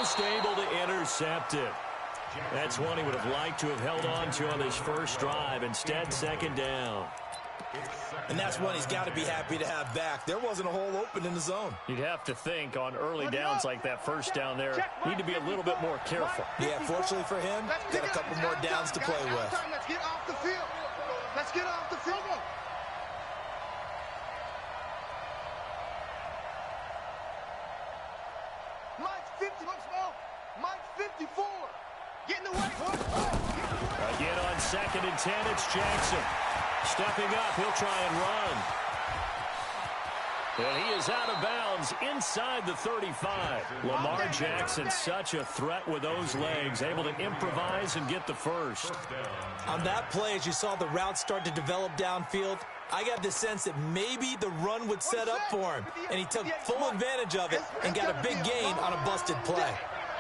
Just able to intercept it. That's one he would have liked to have held on to on his first drive. Instead, second down. And that's one he's got to be happy to have back. There wasn't a hole open in the zone. You'd have to think on early downs like that first down there, need to be a little bit more careful. Yeah, fortunately for him, got a couple more downs to play with. Let's get off the field. Let's get off the field. Mike's 50. Mike's 54. Getting away. Again on 2nd and 10, it's Jackson. Stepping up, he'll try and run. And he is out of bounds inside the 35. Lamar Jackson, such a threat with those legs, able to improvise and get the first. On that play, as you saw the route start to develop downfield, I got the sense that maybe the run would set up for him, and he took full advantage of it and got a big gain on a busted play.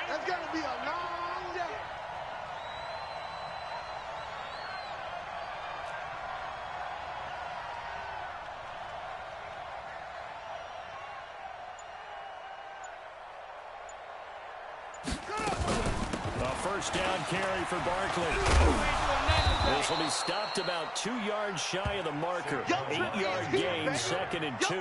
That's going to be a long day. First down carry for Barkley. This will be stopped about 2 yards shy of the marker. 8-yard gain, 2nd and 2.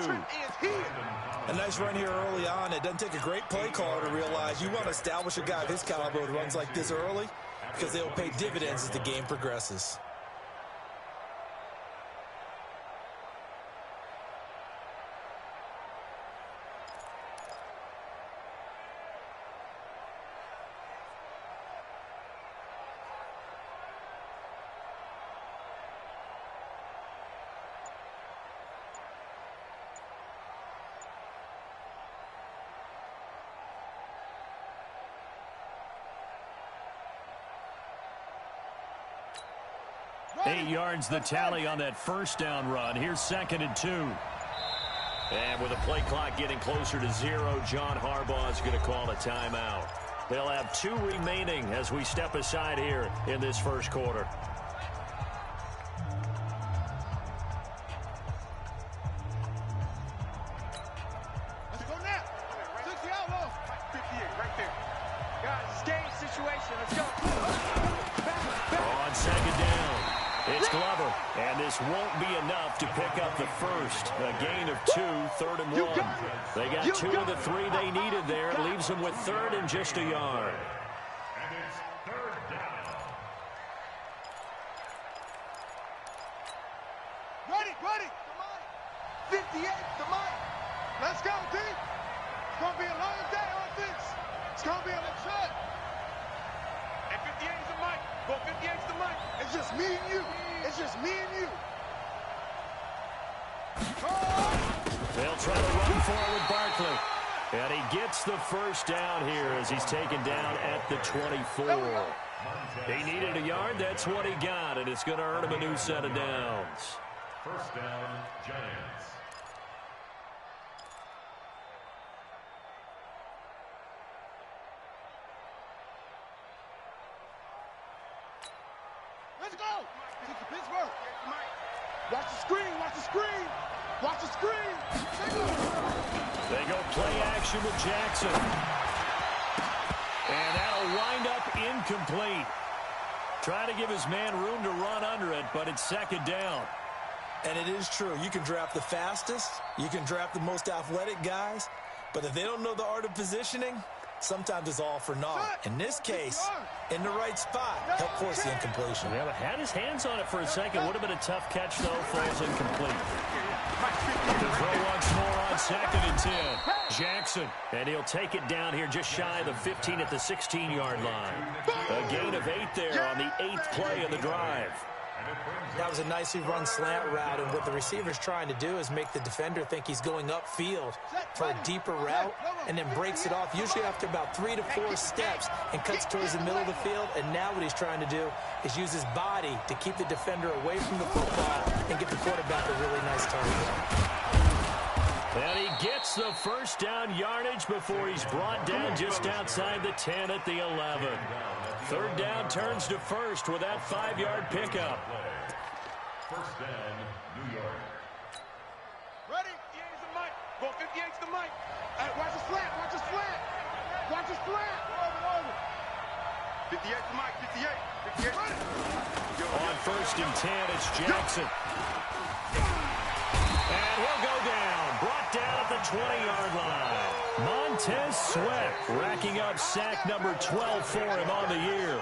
A nice run here early on. It doesn't take a great play caller to realize you want to establish a guy of his caliber with runs like this early because they'll pay dividends as the game progresses. Eight yards the tally on that first down run. Here's 2nd and 2. And with the play clock getting closer to 0, John Harbaugh is going to call a timeout. They'll have 2 remaining as we step aside here in this first quarter. Let's go now. 60 outlaws. 58 right there. Guys, it's game situation. Let's go. On 2nd down. It's Glover, and this won't be enough to pick up the first. A gain of 2, 3rd and 1. They got 2 of the 3 they needed there. It leaves them with 3rd and just a yard. And it's 3rd down. Ready. 58, the mic. Let's go, D. It's going to be a long day on this. It's going to be a shot. And 58 is the mic. Go 58 is the mic. It's just me and you. It's just me and you. They'll try to run forward Barkley. And he gets the first down here as he's taken down at the 24. He needed a yard. That's what he got, and it's going to earn him a new set of downs. First down, Giants. Let's go. Take the Pittsburgh. Watch the screen. Watch the screen. Watch the screen. They go play action with Jackson. And that'll wind up incomplete. Trying to give his man room to run under it, but it's 2nd down. And it is true. You can draft the fastest. You can draft the most athletic guys. But if they don't know the art of positioning, sometimes it's all for naught. In this case, in the right spot, help force the incompletion. Yeah, but had his hands on it for a second. Would have been a tough catch, though. Falls incomplete. To throw once more on 2nd and 10. Jackson, and he'll take it down here just shy of the 15 at the 16-yard line. A gain of 8 there on the 8th play of the drive. That was a nicely run slant route, and what the receiver's trying to do is make the defender think he's going upfield for a deeper route and then breaks it off, usually after about 3 to 4 steps, and cuts towards the middle of the field. And now what he's trying to do is use his body to keep the defender away from the football and give the quarterback a really nice target. And he gets the first down yardage before he's brought down just outside the 10 at the 11. 3rd down turns to 1st with that 5-yard pickup. First down, New York. Ready? 58's the mic. Go 58's the mic. Hey, watch the slant. Watch the slant. Watch his slant. 58 to Mike, 58. 58. On 1st and 10, it's Jackson. And he'll go down. Brought down at the 20-yard line. Montez Sweat racking up sack number 12 for him on the year.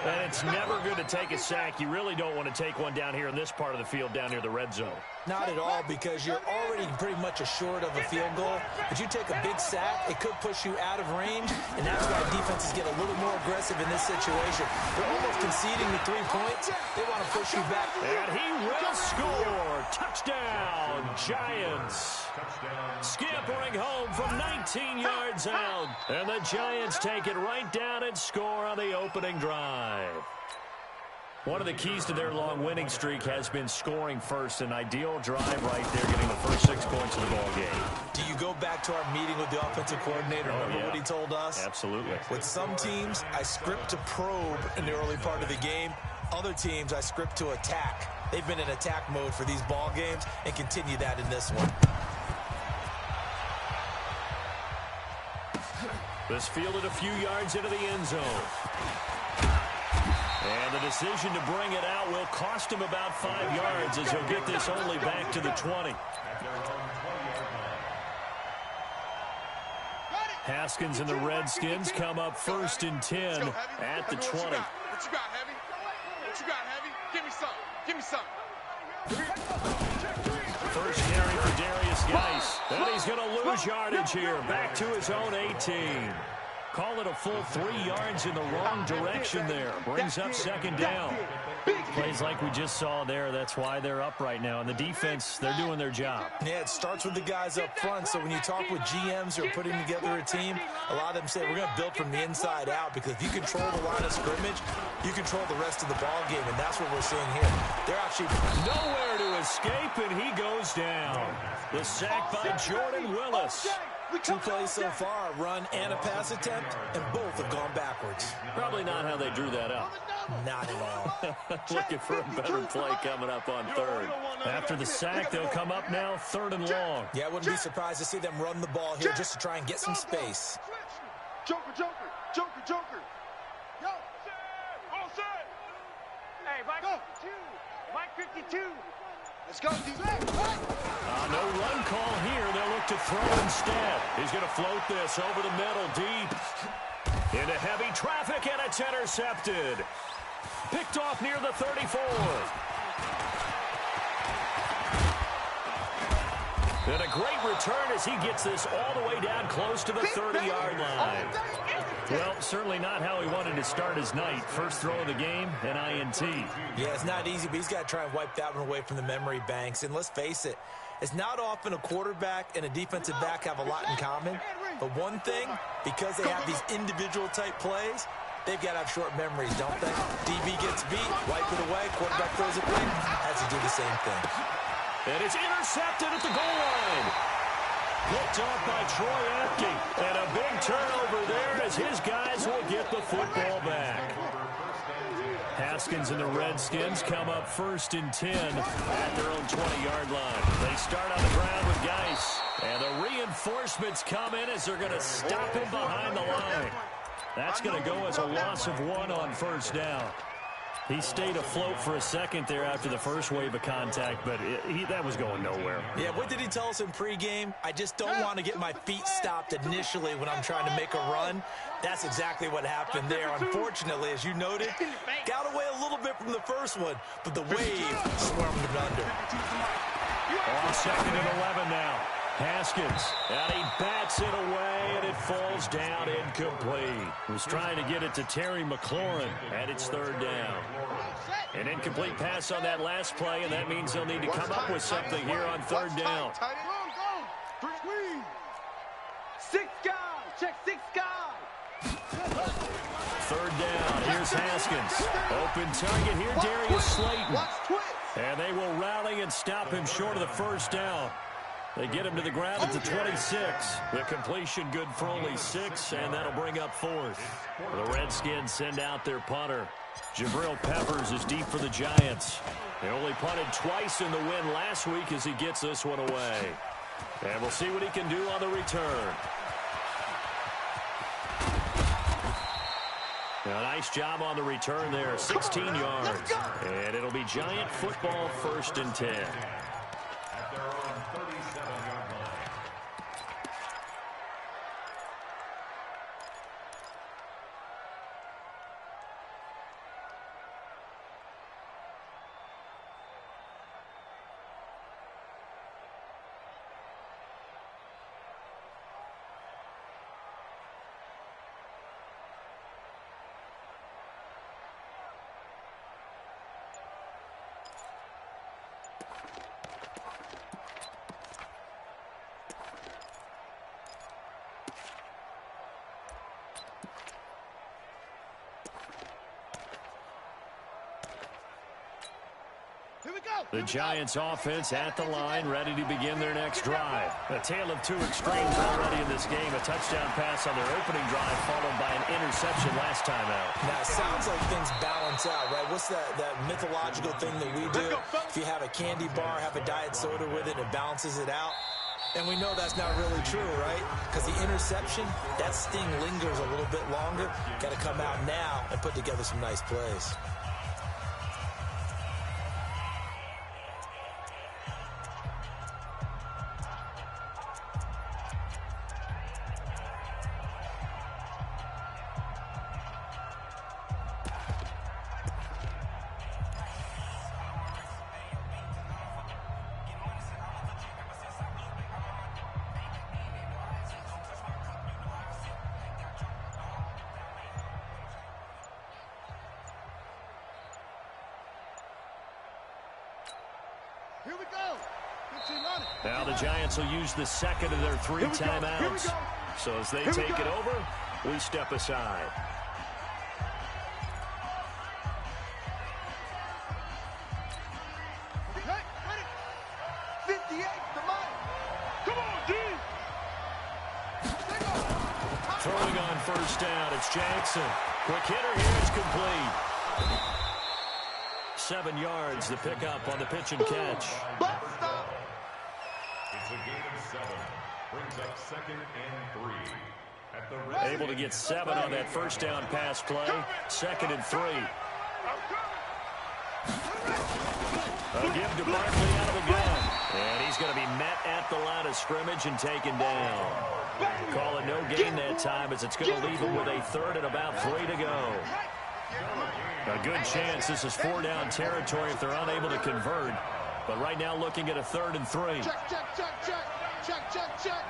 And it's never good to take a sack. You really don't want to take one down here in this part of the field, down near the red zone. Not at all, because you're already pretty much assured of a field goal. But you take a big sack, it could push you out of range, and that's why defenses get a little more aggressive in this situation. They're almost conceding the 3 points. They want to push you back. And he will score. Touchdown, Giants. Scampering home from 19 yards out. And the Giants take it right down and score on the opening drive. One of the keys to their long winning streak has been scoring first. An ideal drive right there, getting the first 6 points of the ball game. Do you go back to our meeting with the offensive coordinator? Remember what he told us? Absolutely. With some teams, I script to probe in the early part of the game. Other teams, I script to attack. They've been in attack mode for these ball games and continue that in this one. This fielded a few yards into the end zone. And the decision to bring it out will cost him about 5 yards, as he'll get this only back to the 20. Haskins and the Redskins come up 1st and 10 at the 20. What you got, Heavy? What you got, Heavy? Give me some. Give me some. First carry for Darius Geis. And he's going to lose yardage here. Back to his own 18. Call it a full 3 yards in the wrong direction there. Brings up 2nd down. Plays like we just saw there. That's why they're up right now. And the defense, they're doing their job. Yeah, it starts with the guys up front. So when you talk with GMs who are putting together a team, a lot of them say we're going to build from the inside out, because if you control the line of scrimmage, you control the rest of the ball game, and that's what we're seeing here. They're actually nowhere to escape, and he goes down. The sack by Jordan Willis. 2 plays so far, a run and a pass attempt, and both have gone backwards. Probably not how they drew that up. Not at all. Looking for a better play coming up on 3rd. After the sack, they'll come up now 3rd and long. Yeah, I wouldn't be surprised to see them run the ball here just to try and get some space. Joker, Joker, Joker, Joker. Yo, all set. Hey, Mike 52. Mike 52. Let's go, DJ. No run call here. They'll look to throw instead. He's going to float this over the middle deep. Into heavy traffic, and it's intercepted. Picked off near the 34. And a great return as he gets this all the way down close to the 30-yard line. Well, certainly not how he wanted to start his night. First throw of the game, an INT. Yeah, it's not easy, but he's got to try and wipe that one away from the memory banks. And let's face it, it's not often a quarterback and a defensive back have a lot in common. But one thing, because they have these individual type plays, they've got to have short memories, don't they? DB gets beat, wipe it away, quarterback throws it quick, has to do the same thing. And it's intercepted at the goal line. Picked off by Troy Apke. And a big turnover there as his guys will get the football back. Haskins and the Redskins come up 1st and 10 at their own 20-yard line. They start on the ground with Geis. And the reinforcements come in as they're going to stop him behind the line. That's going to go as a loss of 1 on 1st down. He stayed afloat for a second there after the first wave of contact, but that was going nowhere. Yeah, what did he tell us in pregame? I just don't want to get my feet stopped initially when I'm trying to make a run. That's exactly what happened there. Unfortunately, as you noted, got away a little bit from the first one, but the wave swarmed him under. On 2nd and 11 now. Haskins, and he bats it away, and it falls down incomplete. He was trying to get it to Terry McLaurin, and it's 3rd down. An incomplete pass on that last play, and that means they'll need to come up with something here on 3rd down. 6 guys. Check 6 guys. 3rd down. Here's Haskins. Open target here, Darius Slayton. And they will rally and stop him short of the 1st down. They get him to the ground at the 26. The completion good for only 6, and that'll bring up 4th. The Redskins send out their punter. Jabril Peppers is deep for the Giants. They only punted twice in the win last week as he gets this one away. And we'll see what he can do on the return. A nice job on the return there, 16 yards. And it'll be Giant football, 1st and 10. At their own 37-yard line. The Giants offense at the line, ready to begin their next drive. A tale of two extremes already in this game. A touchdown pass on their opening drive, followed by an interception last time out. Now, it sounds like things balance out, right? What's that mythological thing that we do? If you have a candy bar, have a diet soda with it, it balances it out. And we know that's not really true, right? Because the interception, that sting lingers a little bit longer. Got to come out now and put together some nice plays. Here we go. Now the Giants will use the second of their 3 timeouts. So as they take it over, we step aside. Okay, ready. 58, the mic. Come on, D. Throwing on 1st down, it's Jackson. Quick hitter here, it's complete. 7 yards, the pickup on the pitch and catch. It's a gain of 7. Brings up 2nd and 3. At the Able to get 7 on that 1st down pass play. 2nd and 3. A give to Barkley out of the gun. And he's going to be met at the line of scrimmage and taken down. Call it no gain that time as it's going to leave him with a 3rd and about 3 to go. A good chance this is 4 down territory if they're unable to convert. But right now looking at a 3rd and 3. Check, check, check, check. Check, check, check.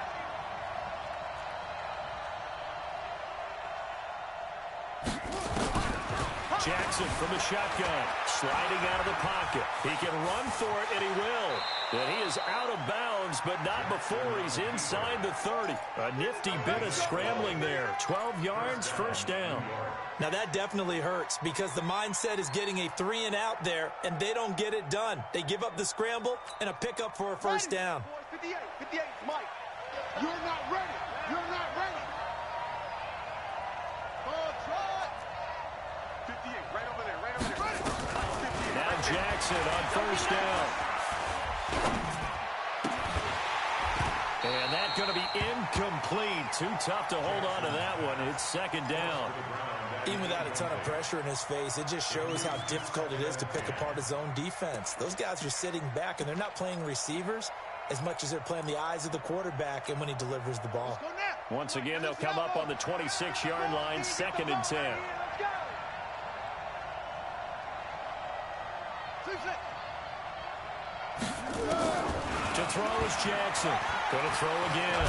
Jackson from the shotgun, sliding out of the pocket. He can run for it, and he will. And he is out of bounds, but not before he's inside the 30. A nifty bit of scrambling there. 12 yards, 1st down. Now, that definitely hurts because the mindset is getting a 3 and out there, and they don't get it done. They give up the scramble and a pickup for a 1st down. 58, 58, Mike. You're not ready. You're not ready. Oh, try. 58, right over there, right over there. Now Jackson on 1st down. And that's going to be incomplete. Too tough to hold on to that one. It's 2nd down. Even without a ton of pressure in his face, it just shows how difficult it is to pick apart his own defense. Those guys are sitting back, and they're not playing receivers as much as they're playing the eyes of the quarterback and when he delivers the ball. Once again, they'll come up on the 26-yard line, 2nd and 10. To throw is Jackson. Going to throw again.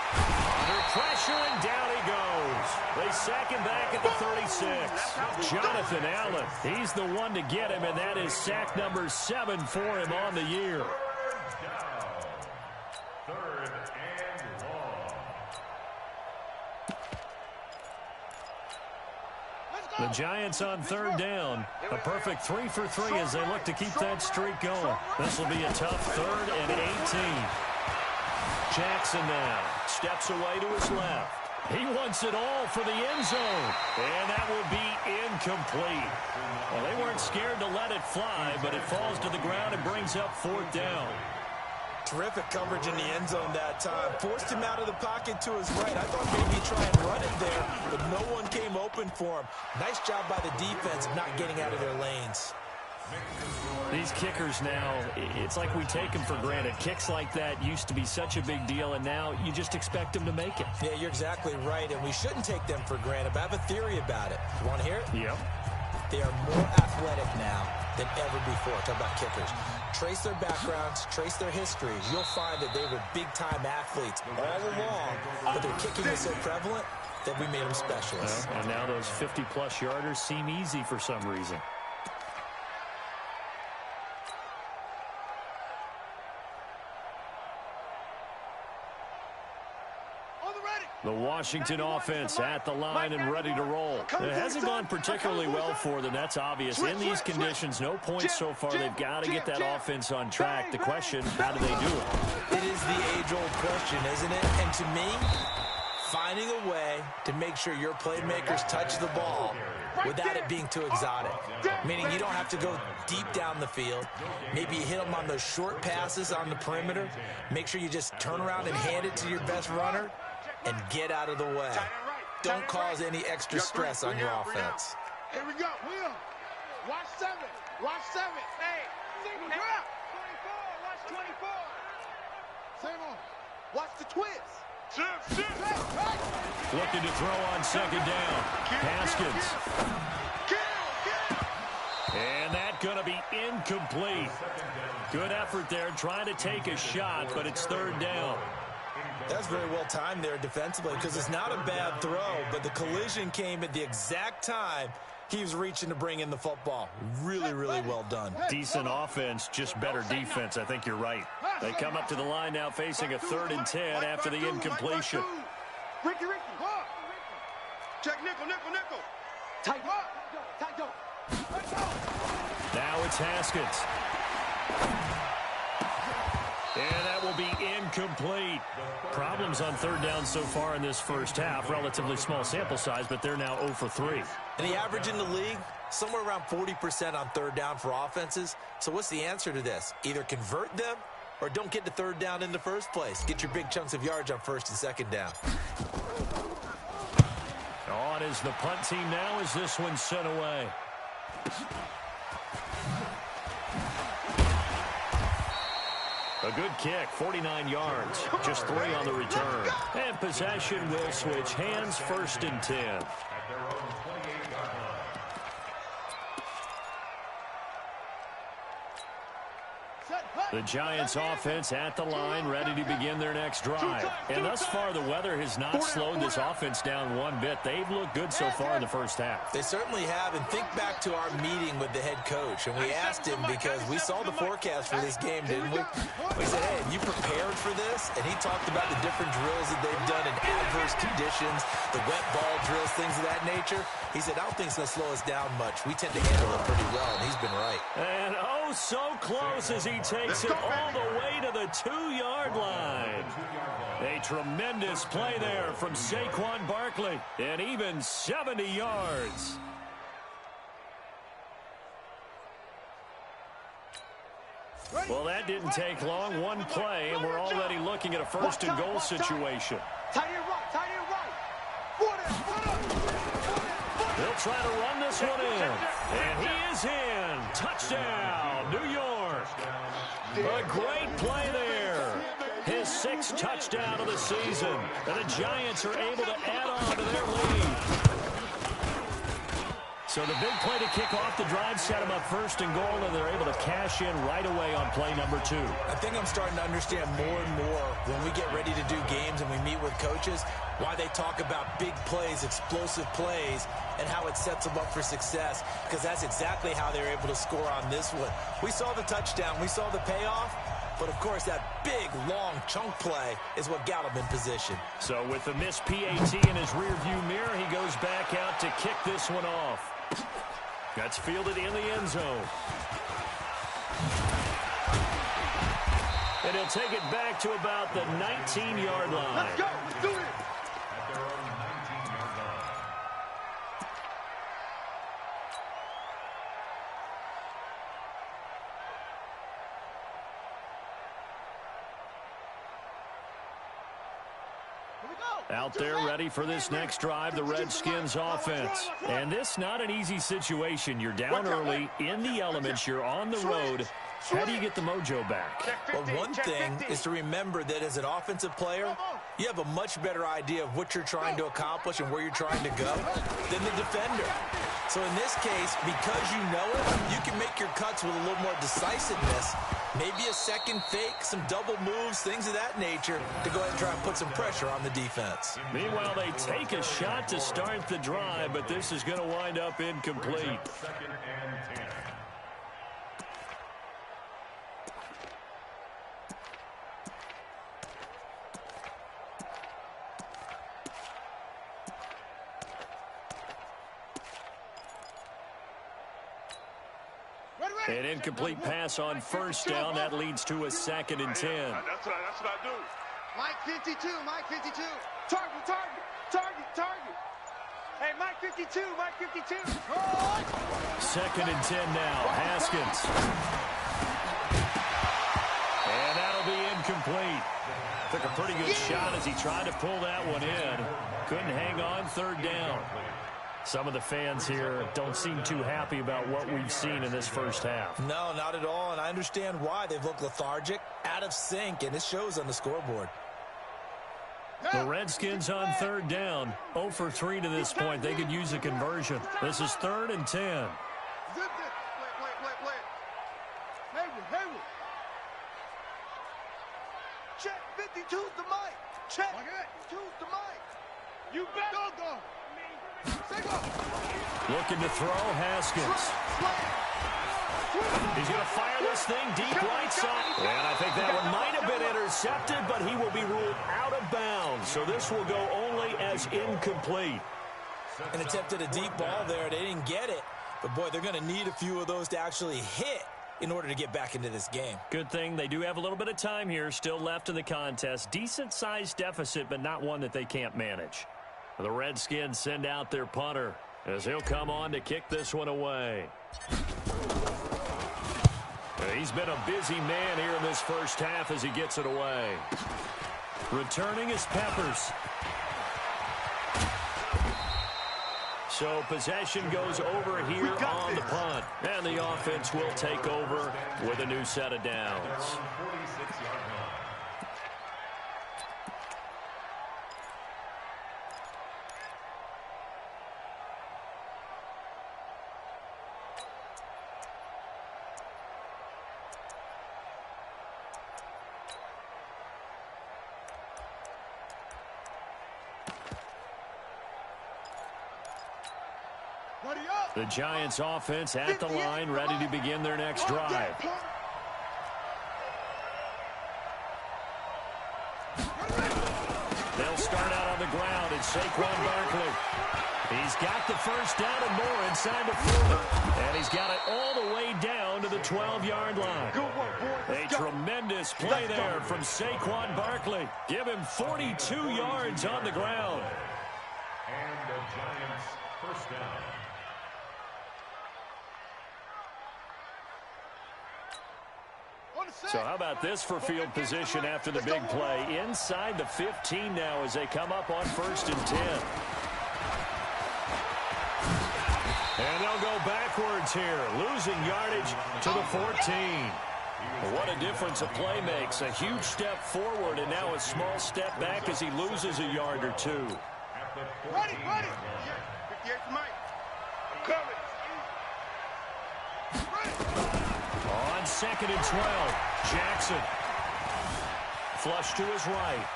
Under pressure, and down he goes. They sack him back at the 36. Jonathan Allen, he's the one to get him, and that is sack number 7 for him on the year. Third and long. The Giants on 3rd down. A perfect 3 for 3 as they look to keep that streak going. This will be a tough 3rd and 18. Jackson now steps away to his left. He wants it all for the end zone. And that will be incomplete. Well, they weren't scared to let it fly, but it falls to the ground and brings up 4th down. Terrific coverage in the end zone that time. Forced him out of the pocket to his right. I thought maybe he'd try and run it there, but no one came open for him. Nice job by the defense of not getting out of their lanes. These kickers now, it's like we take them for granted. Kicks like that used to be such a big deal, and now you just expect them to make it. Yeah, you're exactly right, and we shouldn't take them for granted, but I have a theory about it. You want to hear it? Yep. They are more athletic now than ever before. Talk about kickers. Trace their backgrounds, trace their history. You'll find that they were big-time athletes all along, but their kicking is so prevalent that we made them specialists. Well, and now those 50-plus yarders seem easy for some reason. The Washington offense at the line and ready to roll. It hasn't gone particularly well for them. That's obvious. In these conditions, no points so far. They've got to get that offense on track. The question, how do they do it? It is the age-old question, isn't it? And to me, finding a way to make sure your playmakers touch the ball without it being too exotic. Meaning you don't have to go deep down the field. Maybe you hit them on those short passes on the perimeter. Make sure you just turn around and hand it to your best runner and get out of the way. Don't cause any extra stress on your offense. Here we go. Will. Watch 7. Watch 7. Hey. Single drop. 24. Watch 24. Same on. Watch the twist. Looking to throw on second down. Haskins. And that going to be incomplete. Good effort there, trying to take a shot, but it's third down. That's very well timed there defensively because it's not a bad throw, but the collision came at the exact time he was reaching to bring in the football. Really, really well done. Decent offense, just better defense. I think you're right. They come up to the line now facing a 3rd and 10 after the incompletion. Ricky. Check nickel. Tight go. Now it's Haskins. And that will be incomplete. Problems on third down so far in this first half. Relatively small sample size, but they're now 0 for 3. And the average in the league, somewhere around 40% on third down for offenses. So what's the answer to this? Either convert them or don't get to third down in the first place. Get your big chunks of yards on first and second down. On is the punt team now as this one's sent away. A good kick, 49 yards, just 3 on the return. And possession will switch hands, 1st and 10. The Giants offense at the line, ready to begin their next drive. And thus far, the weather has not slowed this offense down one bit. They've looked good so far in the first half. They certainly have. And think back to our meeting with the head coach. And we asked him because we saw the forecast for this game, didn't we? We said, hey, have you prepared for this? And he talked about the different drills that they've done in adverse conditions, the wet ball drills, things of that nature. He said, I don't think it's going to slow us down much. We tend to handle it pretty well, and he's been right. And oh, so close as he takes it all the way to the 2-yard line. A tremendous play there from Saquon Barkley, and even 70 yards. Well, that didn't take long. One play, and we're already looking at a 1st and goal situation. Tight end right. They'll try to run this one in. And he is in. Touchdown, New York. A great play there. His 6th touchdown of the season. And the Giants are able to add on to their lead. So the big play to kick off the drive set them up 1st and goal, and they're able to cash in right away on play number 2. I think I'm starting to understand more and more when we get ready to do games and we meet with coaches why they talk about big plays, explosive plays, and how it sets them up for success, because that's exactly how they're able to score on this one. We saw the touchdown. We saw the payoff. But, of course, that big, long chunk play is what got him in position. So with the missed PAT in his rearview mirror, he goes back out to kick this one off. That's fielded in the end zone. And he'll take it back to about the 19-yard line. Let's go. Do it. Out there ready for this next drive, the Redskins offense. And this not an easy situation. You're down early, in the elements, you're on the road. How do you get the mojo back? Well, one thing is to remember that as an offensive player, you have a much better idea of what you're trying to accomplish and where you're trying to go than the defender. So in this case, because you know it, you can make your cuts with a little more decisiveness. Maybe a second fake, some double moves, things of that nature to go ahead and try and put some pressure on the defense. Meanwhile, they take a shot to start the drive, but this is going to wind up incomplete. Second and 10. An incomplete pass on first down. That leads to a 2nd and 10. That's what I do. Mike 52, Mike 52. Target. Hey, Mike 52, Mike 52. 2nd and 10 now. Haskins. And that'll be incomplete. Took a pretty good shot as he tried to pull that one in. Couldn't hang on, 3rd down. Some of the fans here don't seem too happy about what we've seen in this first half. No, not at all, and I understand why. They've looked lethargic, out of sync, and it shows on the scoreboard. The Redskins on 3rd down. 0 for 3 to this point. They could use a conversion. This is 3rd and 10. Play. Hayward. Check 52's the mic. Check 52's the mic. You bet. Go. Looking to throw, Haskins. He's going to fire this thing deep right side. And I think that one might have been intercepted, but he will be ruled out of bounds. So this will go only as incomplete. And attempted a deep ball there. They didn't get it. But, boy, they're going to need a few of those to actually hit in order to get back into this game. Good thing they do have a little bit of time here still left in the contest. Decent-sized deficit, but not one that they can't manage. The Redskins send out their punter as he'll come on to kick this one away. He's been a busy man here in this first half as he gets it away. Returning is Peppers. So possession goes over here on the punt. And the offense will take over with a new set of downs. 46-yard line. The Giants offense at the line, ready to begin their next drive. They'll start out on the ground, and Saquon Barkley. He's got the first down and more inside the 40. And he's got it all the way down to the 12-yard line. A tremendous play there from Saquon Barkley. Give him 42 yards on the ground. And the Giants first down. So how about this for field position after the big play? Inside the 15 now as they come up on 1st and 10. And they'll go backwards here, losing yardage to the 14. What a difference a play makes. A huge step forward and now a small step back as he loses a yard or two. Ready. 58 for Mike. I'm coming. On 2nd and 12, Jackson. Flush to his right.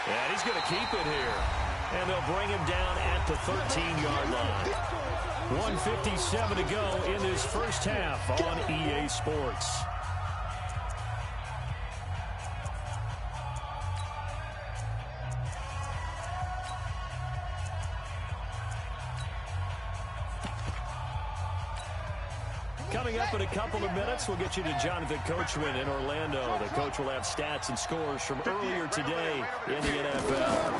And he's going to keep it here. And they'll bring him down at the 13-yard line. 1:57 to go in this first half on EA Sports. Coming up in a couple of minutes, we'll get you to Jonathan Coachman in Orlando. The coach will have stats and scores from earlier today in the NFL.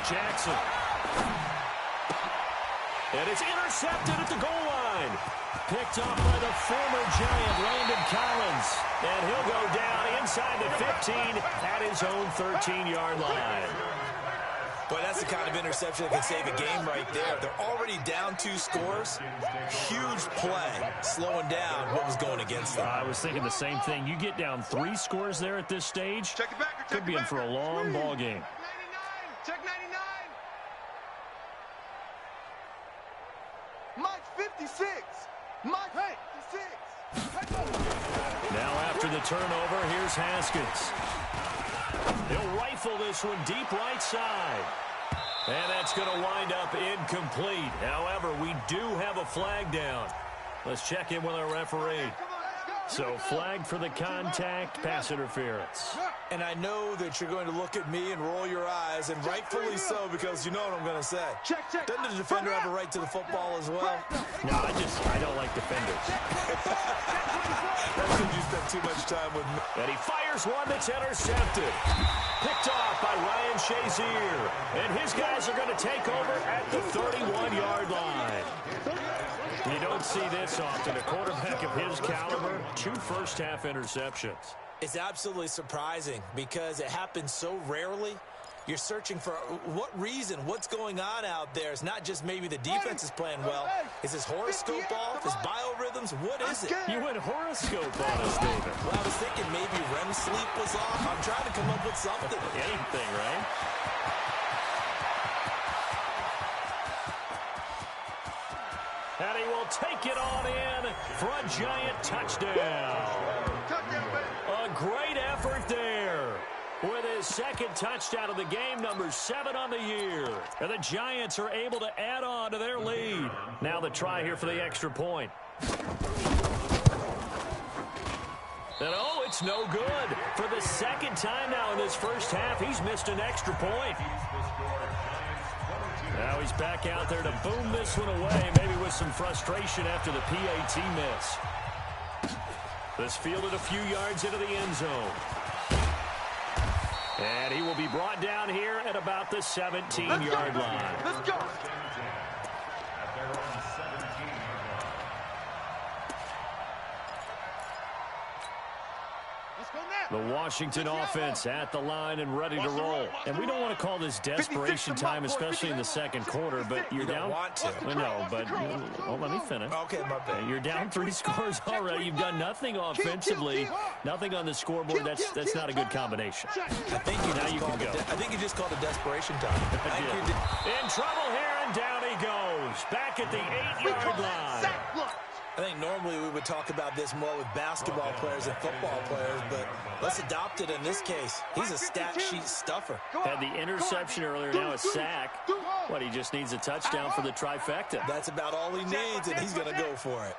Jackson. And it's intercepted at the goal line. Picked off by the former Giant, Landon Collins. And he'll go down inside the 15 at his own 13-yard line. Boy, that's the kind of interception that can save a game right there. They're already down 2 scores. Huge play, slowing down what was going against them. I was thinking the same thing. You get down 3 scores there at this stage, could be in for a long ball game. Check 99. Mike 56. Mike 56. Now after the turnover, here's Haskins. He'll rifle this one deep right side. And that's going to wind up incomplete. However, we do have a flag down. Let's check in with our referee. So flag for the contact, pass interference. And I know that you're going to look at me and roll your eyes, and rightfully so, because you know what I'm going to say. Doesn't the defender have a right to the football as well? No, I don't like defenders. That's because you spent too much time with me. And he fires one that's intercepted. Picked off by Ryan Shazier. And his guys are going to take over at the 31-yard line. You don't see this often. A quarterback of his caliber, 2 first-half interceptions. It's absolutely surprising because it happens so rarely. You're searching for what reason, what's going on out there. It's not just maybe the defense is playing well. Is his horoscope off? His biorhythms? What is it? You went horoscope on us, David. Well, I was thinking maybe REM sleep was off. I'm trying to come up with something. Anything, right? And he will take it on in for a giant touchdown. A great effort there. With his second touchdown of the game, number 7 on the year. And the Giants are able to add on to their lead. Now the try here for the extra point. And oh, it's no good. For the second time now in this first half, he's missed an extra point. Now he's back out there to boom this one away, maybe with some frustration after the PAT miss. This fielded a few yards into the end zone. And he will be brought down here at about the 17-yard line. Let's go. The Washington offense at the line and ready to roll. And we don't want to call this desperation time, especially in the second quarter, but you're down. Want to. No, but well, let me finish. Okay, my bad. You're down 3 scores already. You've done nothing offensively, nothing on the scoreboard. That's not a good combination. I think you just called it desperation time. In trouble here, and down he goes. Back at the 8-yard line. I think normally we would talk about this more with basketball players and football players, but let's adopt it in this case. He's a stat sheet stuffer. Had the interception earlier, now a sack. What, he just needs a touchdown for the trifecta. That's about all he needs, and he's going to go for it.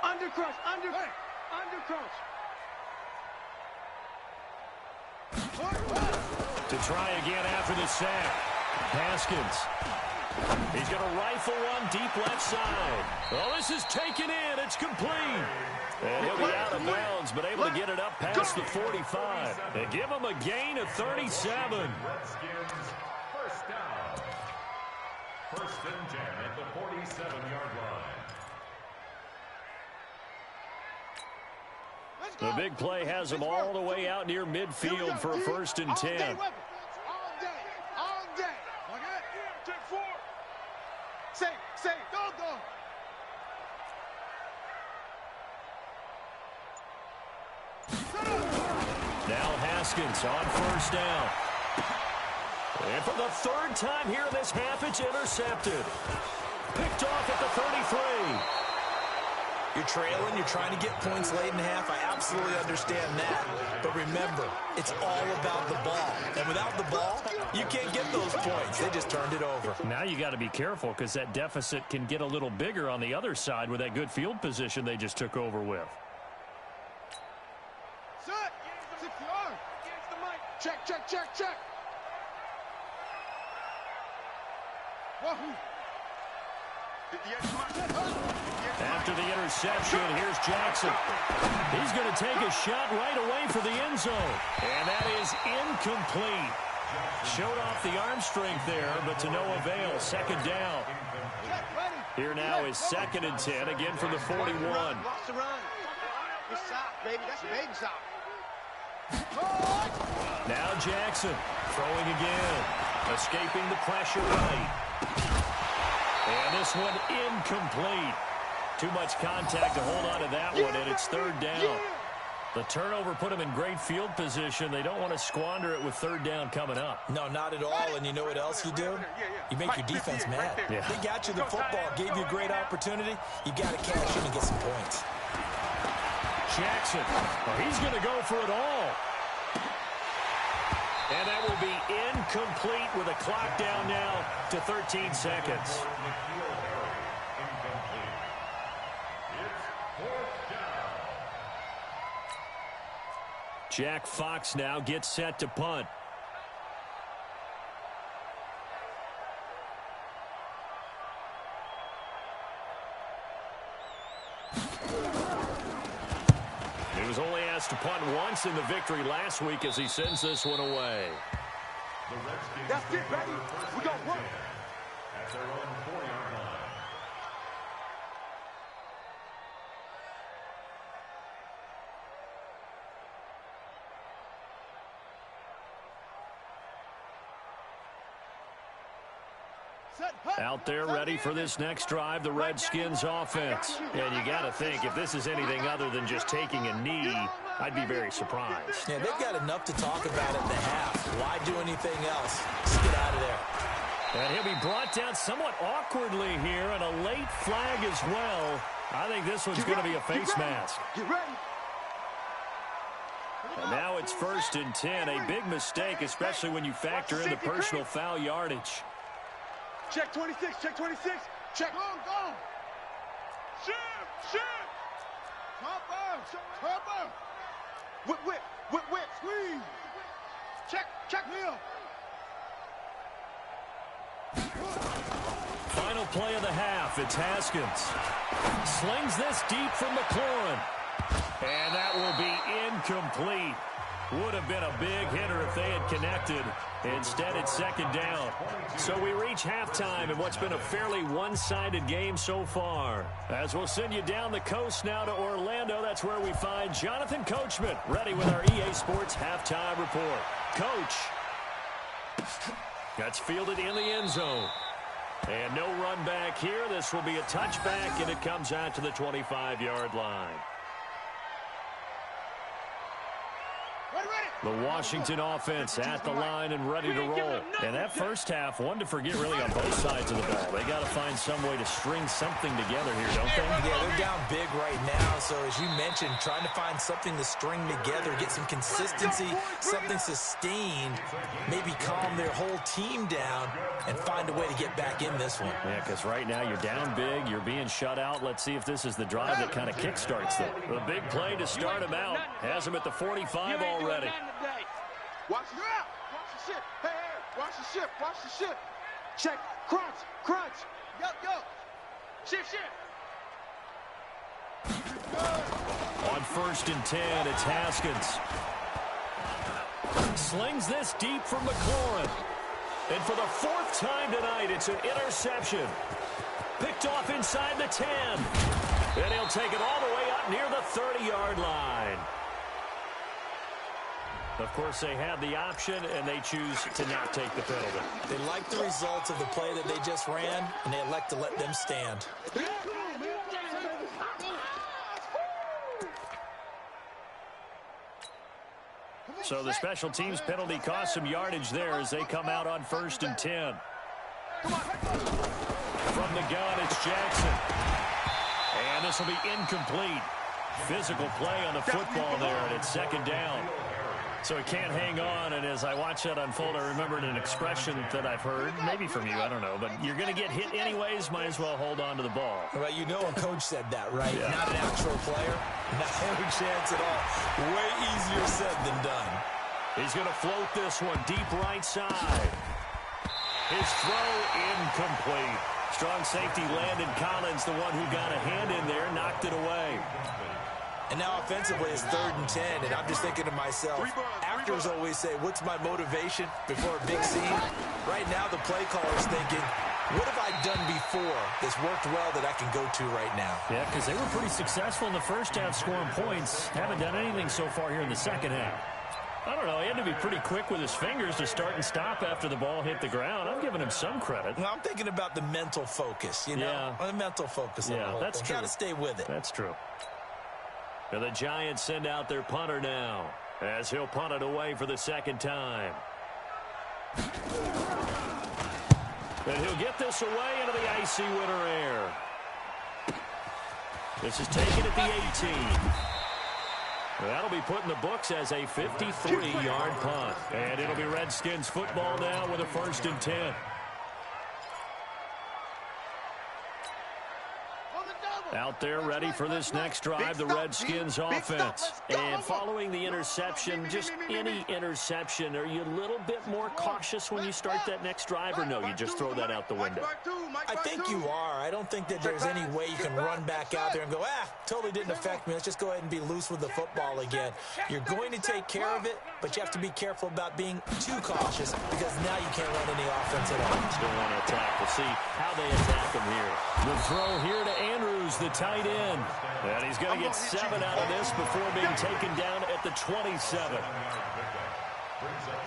Undercrush, To try again after the sack. Haskins. He's going to rifle one deep left side. Oh, this is taken in. It's complete. And he'll be out of bounds, but able to get it up past the 45. They give him a gain of 37. Redskins first down. First and 10 at the 47-yard line. The big play has him all the way out near midfield for a first and 10. Say, go. Now Haskins on first down. And for the 3rd time here in this half, it's intercepted. Picked off at the 33. You're trailing, you're trying to get points late in half. I absolutely understand that. But remember, it's all about the ball. And without the ball, you can't get those points. They just turned it over. Now you got to be careful because that deficit can get a little bigger on the other side with that good field position they just took over with. Set. 60 yards. Against the mic. Check. Wahoo. After the interception, here's Jackson. He's going to take a shot right away for the end zone. And that is incomplete. Showed off the arm strength there, but to no avail. Second down. Here now is 2nd and 10, again from the 41. Watch the run. Good shot, baby. That's a baby shot. Now Jackson throwing again. A escaping the pressure right. And this one incomplete. Too much contact to hold on to that one, and it's third down. The turnover put them in great field position. They don't want to squander it with third down coming up. No, not at all. And you know what else you do? You make your defense mad. Yeah. They got you the football, gave you a great opportunity. You got to cash in and get some points. Jackson, well, he's going to go for it all. And that will be incomplete with a clock down now to 13 seconds. Jack Fox now gets set to punt. He was only asked to punt once in the victory last week as he sends this one away. That's it, baby. We got work. At their own 4-yard line. Out there ready for this next drive, the Redskins offense. And you got to think, if this is anything other than just taking a knee, I'd be very surprised. Yeah, they've got enough to talk about at the half. Why do anything else? Just get out of there. And he'll be brought down somewhat awkwardly here, and a late flag as well. I think this one's going to be a face mask. Get ready. And now it's 1st and 10. A big mistake, especially when you factor in the personal foul yardage. Check 26, check 26. Check. Go. Shoot. Topper. Whip. Squeeze. Check. Heel. Final play of the half. It's Haskins. Slings this deep from McLaurin. And that will be incomplete. Would have been a big hitter if they had connected. Instead, it's second down. So we reach halftime in what's been a fairly one-sided game so far. As we'll send you down the coast now to Orlando, that's where we find Jonathan Coachman, ready with our EA Sports Halftime Report. Coach. That's fielded in the end zone. And no run back here. This will be a touchback, and it comes out to the 25-yard line. The Washington offense at the line and ready to roll. And that first half, one to forget really on both sides of the ball. They got to find some way to string something together here, don't they? Yeah, they're down big right now. So as you mentioned, trying to find something to string together, get some consistency, something sustained, maybe calm their whole team down and find a way to get back in this one. Yeah, because right now you're down big, you're being shut out. Let's see if this is the drive that kind of kickstarts them. The big play to start him out. Has him at the 45 already. Watch the ship. Watch the ship. Hey, watch the ship. Watch the ship. Check. Crunch. Yo. Shift. On 1st and 10, it's Haskins. Slings this deep from McLaurin. And for the 4th time tonight, it's an interception. Picked off inside the 10. And he'll take it all the way up near the 30-yard line. Of course, they have the option, and they choose to not take the penalty. They like the results of the play that they just ran, and they elect to let them stand. So the special teams penalty cost some yardage there as they come out on 1st and 10. From the gun, it's Jackson. And this will be incomplete. Physical play on the football there, and it's second down. So he can't hang on, and as I watch that unfold, I remembered an expression that I've heard, maybe from you, I don't know, but you're going to get hit anyways, might as well hold on to the ball. Well, you know a coach said that, right? Yeah. Not an actual player. Not a chance at all. Way easier said than done. He's going to float this one deep right side. His throw incomplete. Strong safety Landon Collins, the one who got a hand in there, knocked it away. And now offensively it's 3rd and 10, and I'm just thinking to myself, actors always say, what's my motivation before a big scene? Right now the play caller's thinking, what have I done before that's worked well that I can go to right now? Yeah, because they were pretty successful in the first half scoring points. Haven't done anything so far here in the second half. I don't know. He had to be pretty quick with his fingers to start and stop after the ball hit the ground. I'm giving him some credit. Well, I'm thinking about the mental focus, you know? Yeah. The mental focus. Yeah, that's true. Got to stay with it. That's true. And the Giants send out their punter now as he'll punt it away for the second time. And he'll get this away into the icy winter air. This is taken at the 18. That'll be put in the books as a 53-yard punt. And it'll be Redskins football now with a 1st and 10. Out there ready for this next drive, the Redskins offense. And following the interception, just any interception, are you a little bit more cautious when you start that next drive, or no, you just throw that out the window? I think you are. I don't think that there's any way you can run back out there and go, totally didn't affect me. Let's just go ahead and be loose with the football again. You're going to take care of it, but you have to be careful about being too cautious because now you can't run any offense at all. Still want to attack. We'll see how they attack him here. The throw here to Andrews, the tight end. And he's going to get 7 out of this before being taken down at the 27.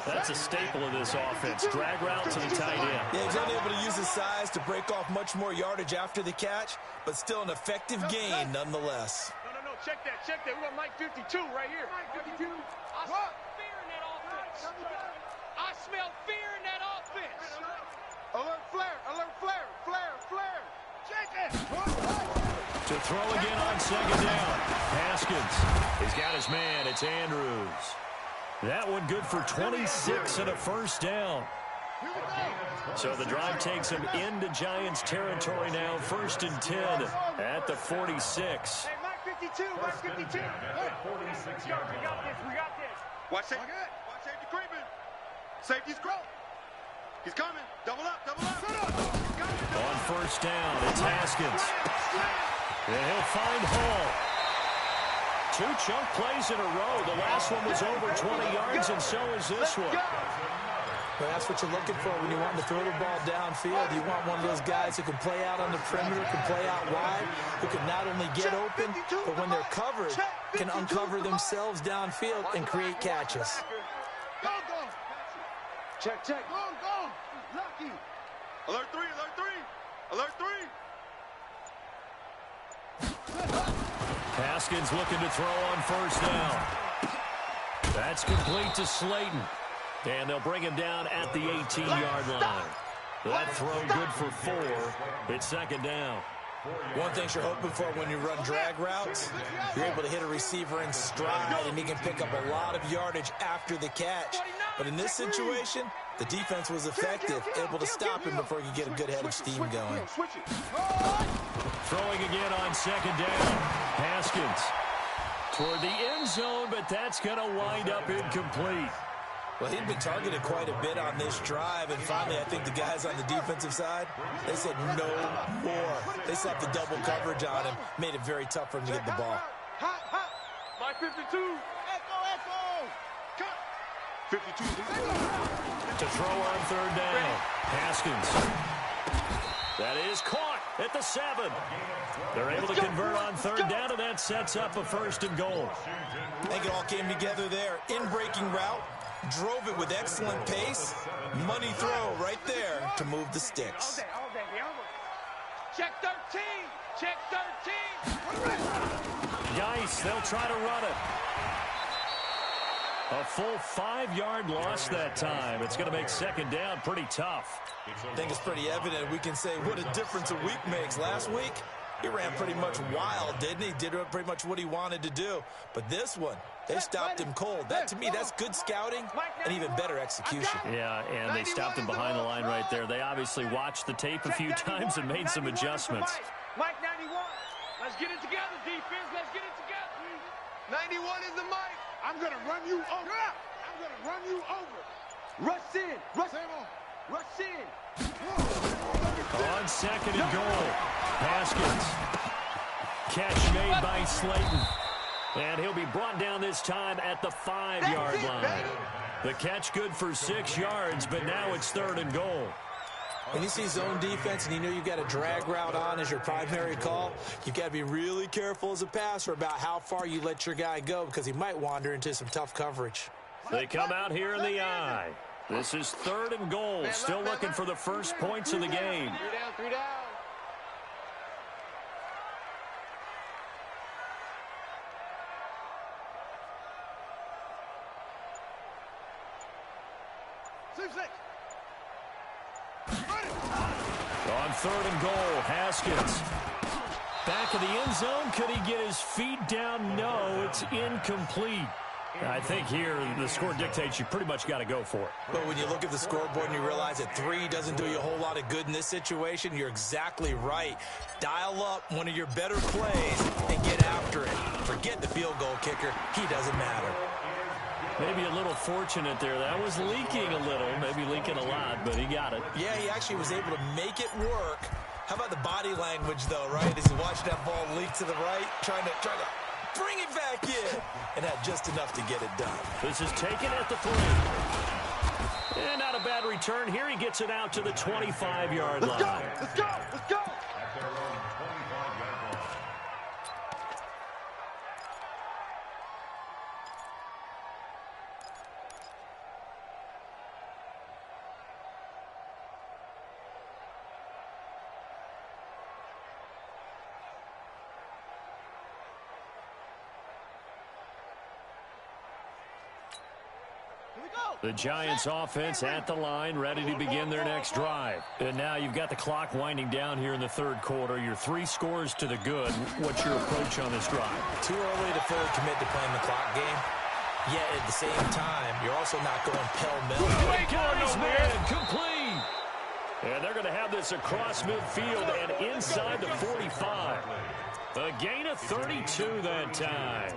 That's a staple of this offense. Drag route to the tight end. Yeah, he's only able to use his size to break off much more yardage after the catch, but still an effective gain nonetheless. No. Check that. We got Mike 52 right here. Mike 52. I smell fear in that offense. I smell fear in that offense. Alert flare. Check it. To throw again on second down. Haskins. He's got his man. It's Andrews. That one good for 26 and a 1st down. So the drive takes him into Giants territory now. 1st and 10 at the 46. Hey, Mike 52. Hey. 46 yards. We got this. Watch safety creeping. Safety's growing. He's coming. Double up. On 1st down, it's Haskins. And he'll find Hall. 2 chunk plays in a row. The last one was over 20 yards, and so is this one. Well, that's what you're looking for when you want to throw the ball downfield. You want one of those guys who can play out on the perimeter, can play out wide, who can not only get open, but when they're covered, can uncover themselves downfield and create catches. Go. Check. Go. Lucky. Alert 3. Haskins looking to throw on 1st down. That's complete to Slayton. And they'll bring him down at the 18-yard line. That throw good for 4. It's 2nd down. One thing you're hoping for when you run drag routes, you're able to hit a receiver in stride, and he can pick up a lot of yardage after the catch. But in this situation, the defense was effective, able to stop him before he could get a good head of steam going. Throwing again on 2nd down. Haskins toward the end zone, but that's going to wind up incomplete. Well, he'd been targeted quite a bit on this drive, and finally I think the guys on the defensive side, they said no more. They slapped the double coverage on him, made it very tough for him to get the ball. Mike 52. Echo. Cut. 52. To throw on 3rd down. Haskins. That is caught at the 7. They're able to convert on 3rd down, and that sets up a 1st and goal. I think it all came together there. In-breaking route, drove it with excellent pace. Money throw right there to move the sticks. All day. Check 13. Check 13. Yikes, they'll try to run it. A full 5-yard loss that time. It's going to make 2nd down pretty tough. I think it's pretty evident. We can say what a difference a week makes. Last week, he ran pretty much wild, didn't he? Did pretty much what he wanted to do. But this one, they stopped him cold. That, to me, that's good scouting and even better execution. Yeah, and they stopped him behind the line right there. They obviously watched the tape a few times and made some adjustments. Mike 91. Let's get it together, defense. Let's get it together. 91 is the mic. I'm going to run you over. Rush in. Rush in. On 2nd and goal. Haskins. Catch made by Slayton. And he'll be brought down this time at the 5-yard line. The catch good for 6 yards, but now it's 3rd and goal. When you see zone defense and you know you've got a drag route on as your primary call, you've got to be really careful as a passer about how far you let your guy go because he might wander into some tough coverage. They come out here in the I. This is 3rd and goal. Still looking for the first points of the game. 3 down. 6. On 3rd and goal, Haskins. Back of the end zone. Could he get his feet down? No, it's incomplete. I think here the score dictates you pretty much got to go for it. But when you look at the scoreboard and you realize that 3 doesn't do you a whole lot of good in this situation, you're exactly right. Dial up one of your better plays and get after it. Forget the field goal kicker. He doesn't matter. Maybe a little fortunate there. That was leaking a little, maybe leaking a lot, but he got it. Yeah, he actually was able to make it work. How about the body language, though, right? As he watched that ball leak to the right, trying to bring it back in, and had just enough to get it done. This is taken at the 3. And not a bad return. Here he gets it out to the 25-yard line. Let's go. At their own 25-yard line. The Giants offense at the line, ready to begin their next drive. And now you've got the clock winding down here in the 3rd quarter. Your 3 scores to the good. What's your approach on this drive? Too early to fully commit to playing the clock game. Yet at the same time, you're also not going pell-mell. Guys, man, complete. And they're going to have this across midfield and inside the 45. A gain of 32 that time.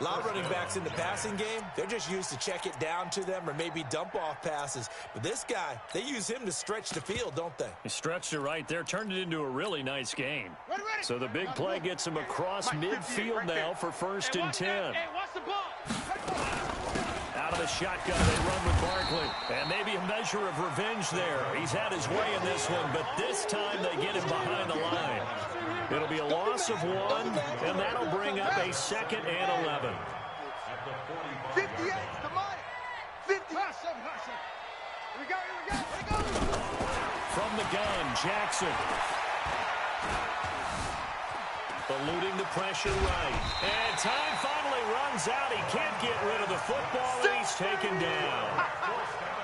A lot of running backs in the passing game, they're just used to check it down to them or maybe dump off passes. But this guy, they use him to stretch the field, don't they? He stretched it right there, turned it into a really nice game. So the big play gets him across midfield now for 1st and 10. Watch the ball. Out of the shotgun, they run with Barkley. And maybe a measure of revenge there. He's had his way in this one, but this time they get him behind the line. It'll be a loss of 1, and that'll bring up a 2nd and 11. 58 to Mike. 50. Here we go. From the gun, Jackson. Eluding the pressure right. And time finally runs out. He can't get rid of the football, and he's taken down.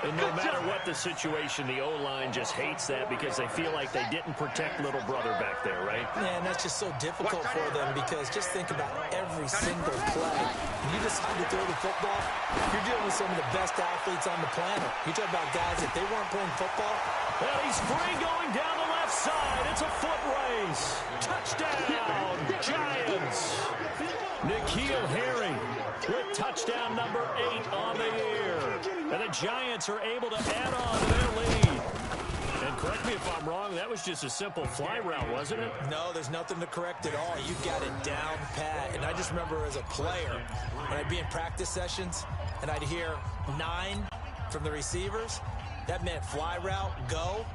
And no matter what the situation, the O-line just hates that because they feel like they didn't protect little brother back there, right? Man, that's just so difficult for them because just think about every single play. When you decide to throw the football, you're dealing with some of the best athletes on the planet. You talk about guys, if they weren't playing football. Well, he's free going down the left side. It's a foot race. Touchdown, Giants. N'Keal Harry with touchdown number 8 on the year. And the Giants are able to add on to their lead. And correct me if I'm wrong, that was just a simple fly route, wasn't it? No, there's nothing to correct at all. You got it down pat. And I just remember as a player, when I'd be in practice sessions and I'd hear 9 from the receivers, that meant fly route, go.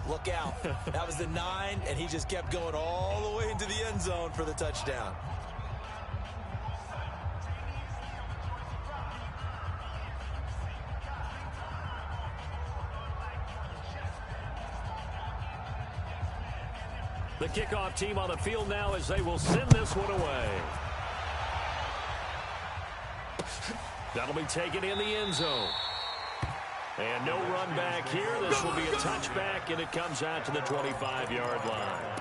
Look out. That was the 9, and he just kept going all the way into the end zone for the touchdown. The kickoff team on the field now as they will send this one away. That'll be taken in the end zone. And no run back here. This will be a touchback, and it comes out to the 25-yard line.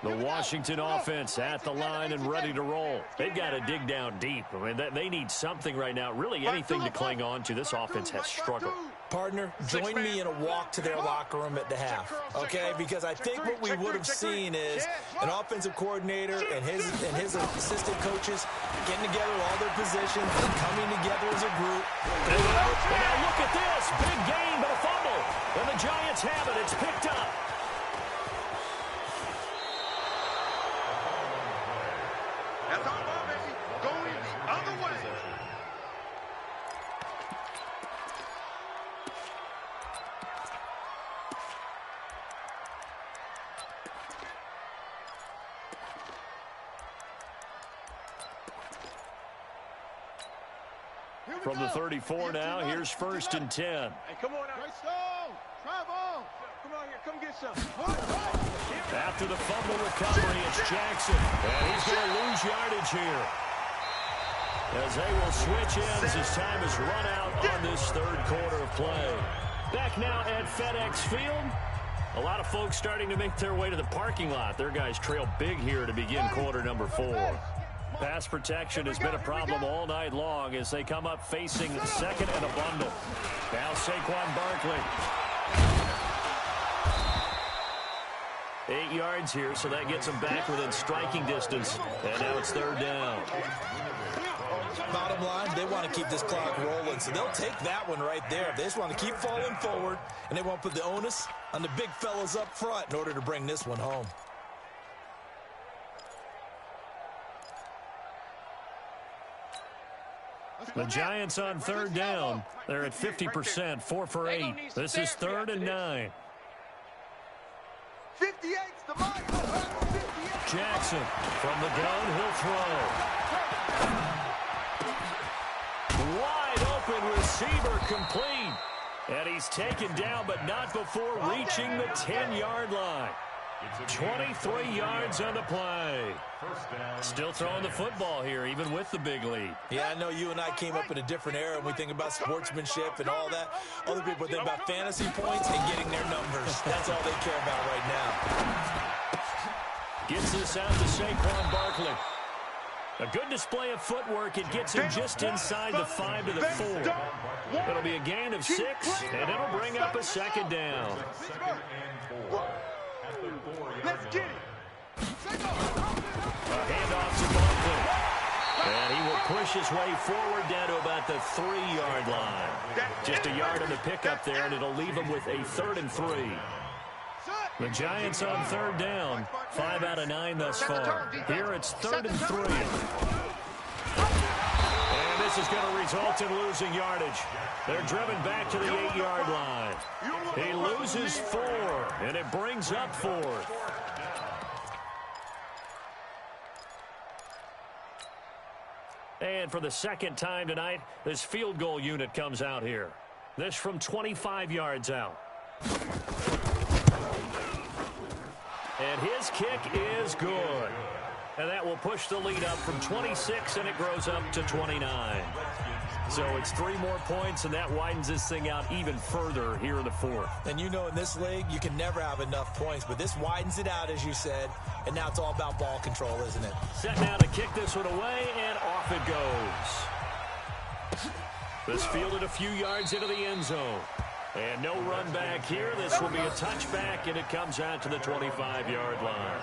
The Washington offense at the line and ready to roll. They've got to dig down deep. I mean, they need something right now, really anything to cling on to. This offense has struggled. Partner, join me in a walk to their locker room at the half, okay? Because I think what we would have seen is an offensive coordinator and his assistant coaches getting together all their positions and coming together as a group. And now look at this. Big gain, but a fumble. And the Giants have it. It's picked up. That's our ball, baby. Going the other way. From the 34 now, here's 1st and 10. Hey, come on out. Travel. Come on here. Come get some. After the fumble recovery, it's Jackson. And he's going to lose yardage here, as they will switch ends as time has run out on this 3rd quarter of play. Back now at FedEx Field. A lot of folks starting to make their way to the parking lot. Their guys trail big here to begin quarter number 4. Pass protection has been a problem all night long as they come up facing 2nd and a bundle. Now Saquon Barkley. 8 yards here, so that gets them back within striking distance. And now it's 3rd down. Bottom line, they want to keep this clock rolling, so they'll take that one right there. They just want to keep falling forward, and they won't put the onus on the big fellas up front in order to bring this one home. The Giants on 3rd down. They're at 50%, 4 for 8. This is 3rd and 9. 58's the mic. Jackson from the gun, he'll throw. Wide open receiver complete. And he's taken down, but not before reaching the 10-yard line. 23 yards on the play. Still throwing the football here, even with the big lead. Yeah, I know you and I came up in a different era and we think about sportsmanship and all that. Other people think about fantasy points and getting their numbers. That's all they care about right now. Gets this out to Saquon Barkley. A good display of footwork. It gets him just inside the 5 to the 4. It'll be a gain of 6, and it'll bring up a 2nd down. Let's get it. A handoff to Barkley. And he will push his way forward down to about the 3-yard line. Just a yard on the pickup there, and it'll leave him with a 3rd and 3. The Giants on 3rd down, 5 out of 9 thus far. Here it's 3rd and 3. And this is going to result in losing yardage. They're driven back to the 8-yard line. He loses 4, and it brings up 4th. And for the 2nd time tonight, this field goal unit comes out here. This from 25 yards out. And his kick is good. And that will push the lead up from 26, and it grows up to 29. So it's 3 more points, and that widens this thing out even further here in the 4th. And you know in this league, you can never have enough points, but this widens it out, as you said, and now it's all about ball control, isn't it? Set now to kick this one away, and off it goes. This fielded a few yards into the end zone. And no run back here. This will be a touchback, and it comes out to the 25-yard line.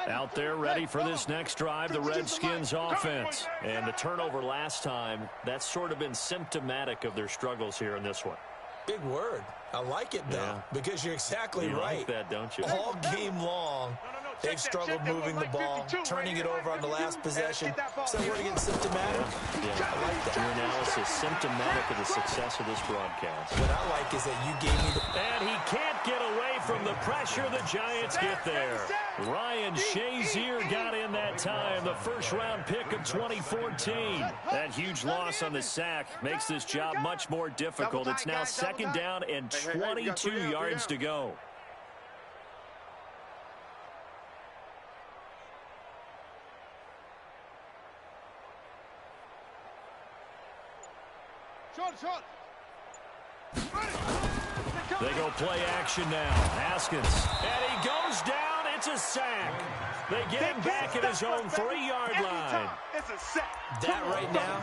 Out there ready for this next drive, the Redskins offense. And the turnover last time, that's sort of been symptomatic of their struggles here in this one. Big word. I like it, though, because you're exactly right. You like that, don't you? All game long, they've struggled moving the ball, turning it over on the last possession. So we're going to get symptomatic. Yeah, I like that. Your analysis symptomatic of the success of this broadcast. What I like is that you gave me the... And he can't get away from the pressure. The Giants get there. Ryan Shazier got in that time, the first-round pick of 2014. That huge loss on the sack makes this job much more difficult. It's now 2nd down and 22 yards to go. They go play action now. Haskins. And he goes down. It's a sack. They get him back at his own 3-yard line. That right now,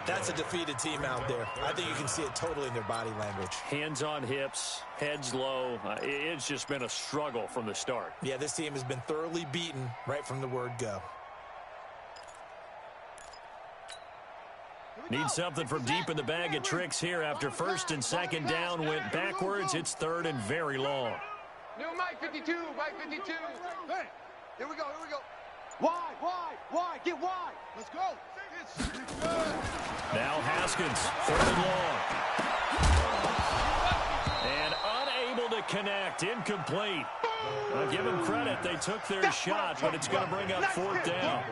that's a defeated team out there. I think you can see it totally in their body language. Hands on hips, heads low. It's just been a struggle from the start. Yeah, this team has been thoroughly beaten right from the word go. Need something from deep in the bag of tricks here after 1st and 2nd down went backwards. It's 3rd and very long. New Mike 52, Mike 52. Hey, here we go, here we go. Wide, get wide. Let's go. Now Haskins, 3rd and long. And unable to connect, incomplete. I'll give them credit, they took their shot, but it's going to bring up 4th down.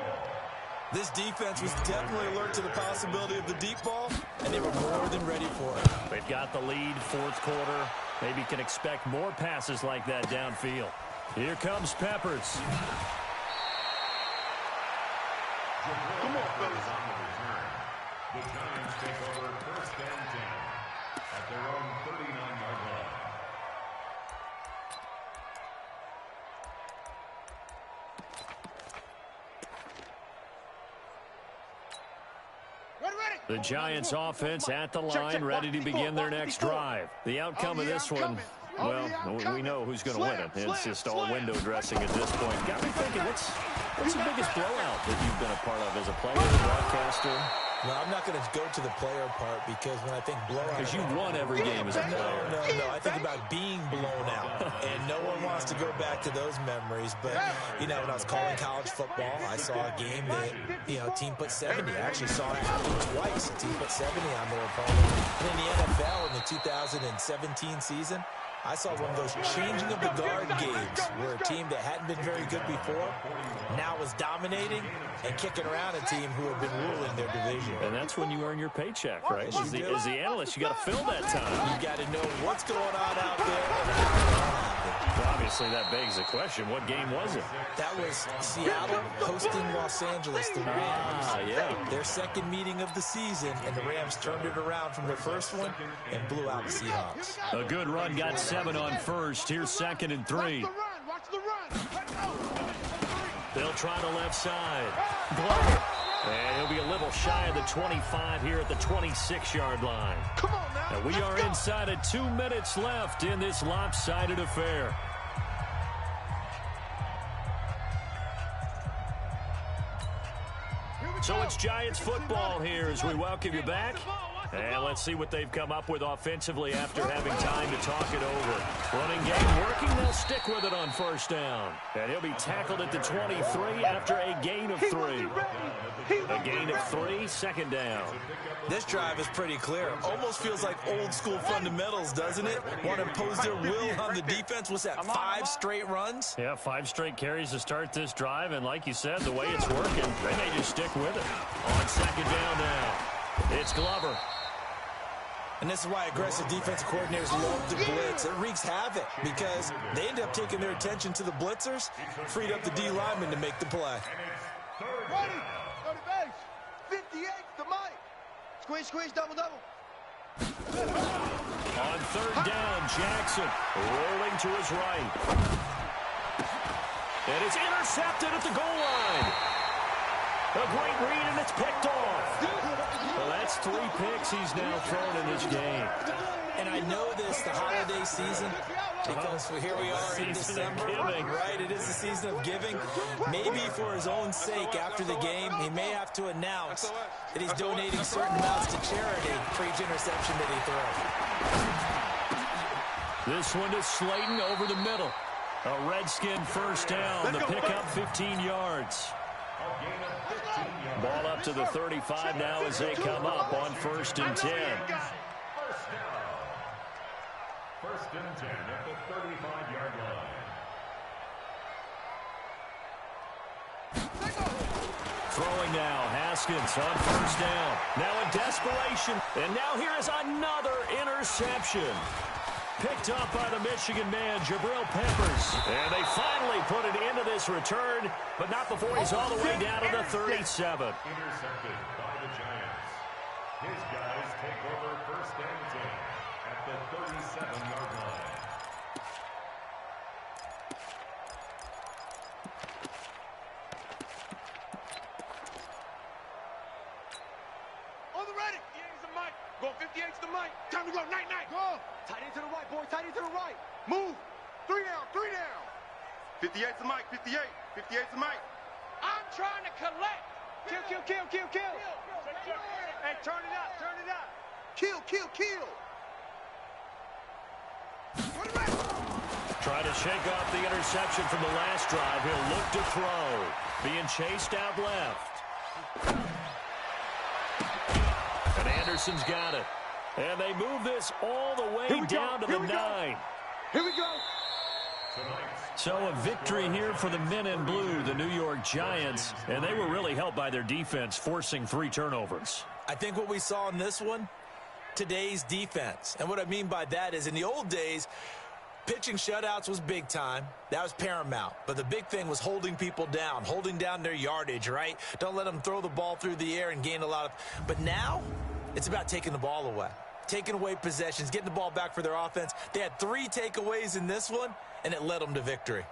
This defense was definitely alert to the possibility of the deep ball, and they were more than ready for it. They've got the lead, 4th quarter. Maybe can expect more passes like that downfield. Here comes Peppers. Come on, fellas. On the return, the Giants take over 1st and 10 at their own 39-yard line. The Giants offense at the line, ready to begin their next drive. The outcome of this one, well, we know who's going to win it. It's just all window dressing at this point. Got me thinking, what's the biggest blowout that you've been a part of as a player, broadcaster? Well, I'm not going to go to the player part because when I think blowout... Because you won every game as a player. No. I think about being blown out. And no one wants to go back to those memories. But, you know, when I was calling college football, I saw a game that, you know, a team put 70. I actually saw it happen twice. A team put 70 on their opponent. And in the NFL in the 2017 season, I saw one of those changing of the guard games where a team that hadn't been very good before now was dominating and kicking around a team who had been ruling their division. And that's when you earn your paycheck, right? As the analyst, you got to fill that time. You got to know what's going on out there and how. Well, obviously, that begs the question, what game was it? That was Seattle hosting Los Angeles, the Rams. Yeah. Their second meeting of the season, and the Rams turned it around from their first one and blew out the Seahawks. A good run, got 7 on first. Here's 2nd and 3. Watch the run. They'll try the left side. Glover. And he'll be a little shy of the 25 here at the 26-yard line. Come on now. And we are inside of 2 minutes left in this lopsided affair. So it's Giants football here as we welcome you back. And let's see what they've come up with offensively after having time to talk it over. Running game working, they'll stick with it on 1st down. And he'll be tackled at the 23 after a gain of 3. A gain of 3, 2nd down. This drive is pretty clear. Almost feels like old school fundamentals, doesn't it? Want to impose their will on the defense. What's that, 5 straight runs? Yeah, 5 straight carries to start this drive. And like you said, the way it's working, they may just stick with it. On 2nd down now, it's Glover. And this is why aggressive defensive coordinators love to blitz. It wreaks havoc because they end up taking their attention to the blitzers, freed up the D lineman to make the play. Ready. Go to base. 58 the mic. Squeeze, double. On 3rd down, Jackson rolling to his right. And it's intercepted at the goal line. A great read, and it's picked off. Well, that's 3 picks he's now thrown in this game. And I know this, the holiday season, because here we are in December, right? It is the season of giving. Maybe for his own sake, after the game, he may have to announce that he's donating certain amounts to charity for each interception that he throws. This one to Slayton over the middle. A Redskin 1st down. The pickup 15 yards. Ball up to the 35 now as they come up on 1st and 10. 1st and 10 at the 35-yard line. Throwing now, Haskins on 1st down. Now in desperation, and now here is another interception. Picked up by the Michigan man, Jabril Peppers. And they finally put it into this return, but not before he's all the way down to the 37. Intercepted by the Giants. His guys take over 1st and 10 at the 37-yard line. On the ready. 58's the mic. Go 58's the mic. Time to go. Night. Go. Tight end to the right, boy. Tight end to the right. Move. 3 down. 58's the mic, 58. 58's the mic. I'm trying to collect. Kill. Hey, turn it up. Kill. Trying to shake off the interception from the last drive. He'll look to throw. Being chased out left. And Anderson's got it. And they move this all the way down to the 9. Here we go. So a victory here for the men in blue, the New York Giants. And they were really helped by their defense, forcing 3 turnovers. I think what we saw in this one, today's defense. And what I mean by that is in the old days, pitching shutouts was big time. That was paramount. But the big thing was holding people down, holding down their yardage, right? Don't let them throw the ball through the air and gain a lot of... But now, it's about taking the ball away. Taking away possessions, getting the ball back for their offense. They had 3 takeaways in this one, and it led them to victory.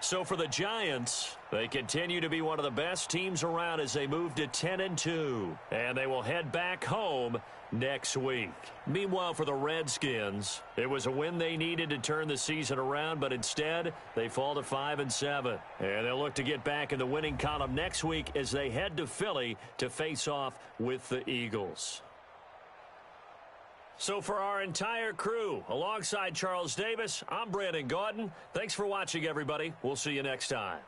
So for the Giants, they continue to be one of the best teams around as they move to 10-2. And they will head back home next week. Meanwhile, for the Redskins, it was a win they needed to turn the season around, but instead, they fall to 5-7. And they'll look to get back in the winning column next week as they head to Philly to face off with the Eagles. So for our entire crew, alongside Charles Davis, I'm Brandon Gaudin. Thanks for watching, everybody. We'll see you next time.